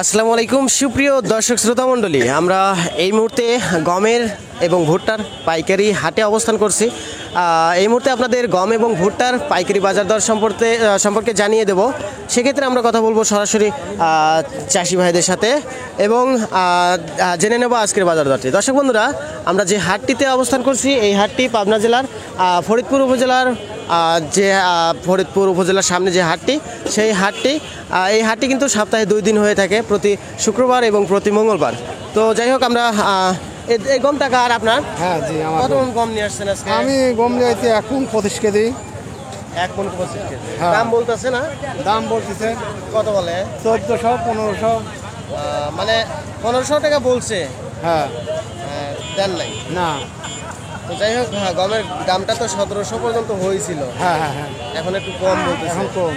আসসালামু আলাইকুম সুপ্রিয় দর্শক শ্রোতা মণ্ডলী, আমরা এই মুহূর্তে গমের এবং ভুট্টার পাইকারি হাটে অবস্থান করছি। এই মুহূর্তে আপনাদের গম এবং ভুট্টার পাইকারি বাজার দর সম্পর্কে জানিয়ে দেব। সেক্ষেত্রে আমরা কথা বলবো সরাসরি চাষি ভাইদের সাথে এবং জেনে নেব আজকের বাজার দরটি। দর্শক বন্ধুরা, আমরা যে হাটটিতে অবস্থান করছি এই হাটটি পাবনা জেলার ফরিদপুর উপজেলার ফরিদপুর উপজেলার সামনে যে হাটটি, সেই হাটটি এই হাটটি কিন্তু সপ্তাহে 2 দিন হয়ে থাকে, প্রতি শুক্রবার এবং প্রতি মঙ্গলবার। তো যাই হোক, আমরা এই গম টাকা আর আপনার? হ্যাঁ জি, আমার কত গম নিয়ে আসছেন আজকে? আমি গম নিয়েছি 1 মণ 25 কেজি। 1 মণ 25 কেজি। হ্যাঁ। দাম বলতেছে না? দাম বলতেছে কত বলে? 1400 1500। মানে 1500 টাকা বলছে। হ্যাঁ। দেন নাই না। তো যাই হোক, গমের দামটা তো 1700 পর্যন্ত হয়েছিল। হ্যাঁ হ্যাঁ হ্যাঁ, এখন একটু কম বলতেছে। এখন কম।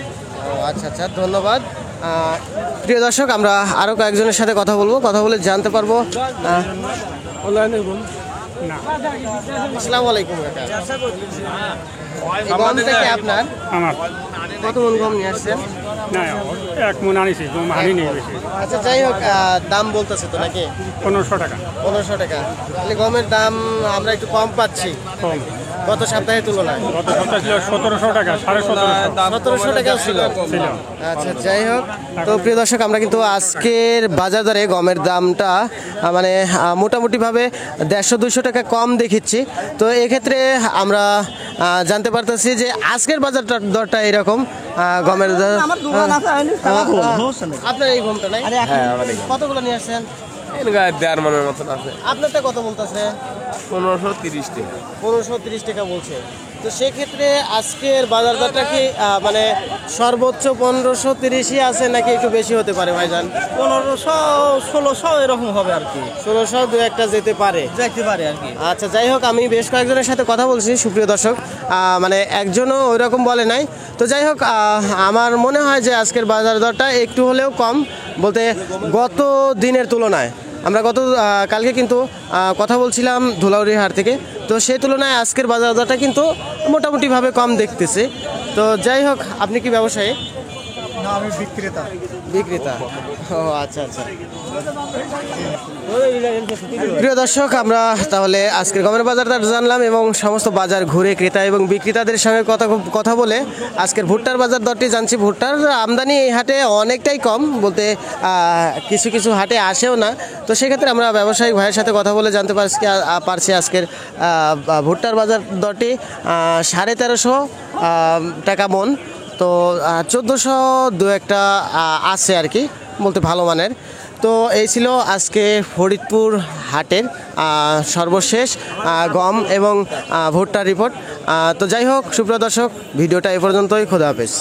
ও আচ্ছা আচ্ছা, ধন্যবাদ। প্রিয় দর্শক, আমরা আরও কয়েকজনের সাথে কথা বলে জানতে পারবো। আসসালামু আলাইকুম কাকা। এই গমটা কি আপনার? আমার কত মণ গম নিয়ে আসছেন? না, 1 মণ আনিছি, গম আনি নেই বেশি। আচ্ছা যাই হোক, দাম বলতেছে তো নাকি? 1500 টাকা 1500 টাকা। তাহলে গমের দাম আমরা একটু কম পাচ্ছি কম। গত সপ্তাহের তুলনায়। গত সপ্তাহে ছিল 1700 টাকা, 1750 1700 টাকাও ছিল। আচ্ছা যাই হোক, তো প্রিয় দর্শক, আমরা কিন্তু আজকের বাজার দরে গমের দামটা মানে মোটামুটিভাবে 150-200 টাকা কম দেখিচ্ছি। তো এক্ষেত্রে আমরা জানতে পারতেছি যে আজকের বাজার দরটা এরকম। গমের আপনার এই গমটা নাই? কতগুলো নিয়ে আসছেন? 1.5 মণের মতন আছে। আপনারটা কত বলতেছে? 1530 টাকা। 1530 টাকা বলছে। তো সেক্ষেত্রে আজকের বাজার দরটা কি মানে সর্বোচ্চ 1530ই আছে নাকি একটু বেশি হতে পারে ভাইজান? 1500-1600 এরকম হবে আর কি। 1600 দু একটা যেতে পারে আর কি। আচ্ছা যাই হোক, আমি বেশ কয়েকজনের সাথে কথা বলছি সুপ্রিয় দর্শক, মানে একজনও ওই রকম বলে নাই। তো যাই হোক, আমার মনে হয় যে আজকের বাজার দরটা একটু হলেও কম, বলতে গত দিনের তুলনায়। আমরা কালকে কিন্তু কথা বলছিলাম ধুলাউড়ির হাট থেকে, তো সেই তুলনায় আজকের বাজার দরটা কিন্তু মোটামুটিভাবে কম দেখতেছি। তো যাই হোক, আপনি কি ব্যবসায়ী? না, আমি বিক্রেতা। বিক্রেতা, ও আচ্ছা আচ্ছা। প্রিয় দর্শক, আমরা তাহলে আজকের গমের বাজার দর জানলাম এবং সমস্ত বাজার ঘুরে ক্রেতা এবং বিক্রেতাদের সঙ্গে কথা বলে আজকের ভুট্টার বাজার দরটি জানছি। ভুট্টার আমদানি এই হাটে অনেকটাই কম, বলতে কিছু কিছু হাটে আসেও না। তো সেক্ষেত্রে আমরা ব্যবসায়িক ভাইয়ের সাথে কথা বলে জানতে পারছি আজকের ভুট্টার বাজার দরটি 1350 টাকা মণ। তো 1400 দু একটা আছে আর কি, বলতে ভালো মানের। তো এই ছিল আজকে ফরিদপুর হাটের সর্বশেষ গম এবং ভুট্টার রিপোর্ট। তো যাই হোক সুপ্রিয় দর্শক, ভিডিওটা এ পর্যন্তই। খোদা হাফেজ।